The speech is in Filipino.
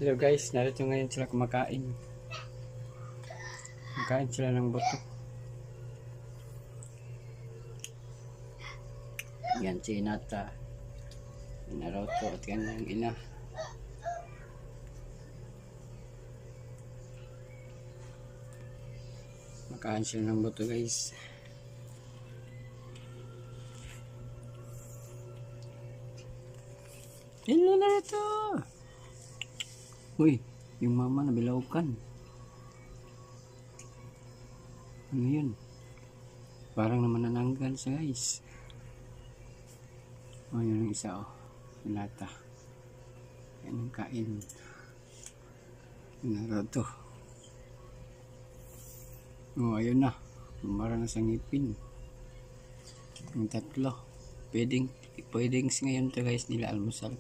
Hello guys, narito ngayon sila kumakain. Kumakain sila ng buto. Yan si Hinata, Naruto at kanyang ina. Kumakain sila ng buto guys. Hello Naruto! Uy, yung mama nabilaukan. Ano yun? Parang naman nananggal siya guys. Oh, yun ang isa oh. Hinata. Yan ang kain. Naruto. Oh, ayun na. Marang na sa ngipin. Yung tatlo. Pwedeng ngayon to guys nila almusal.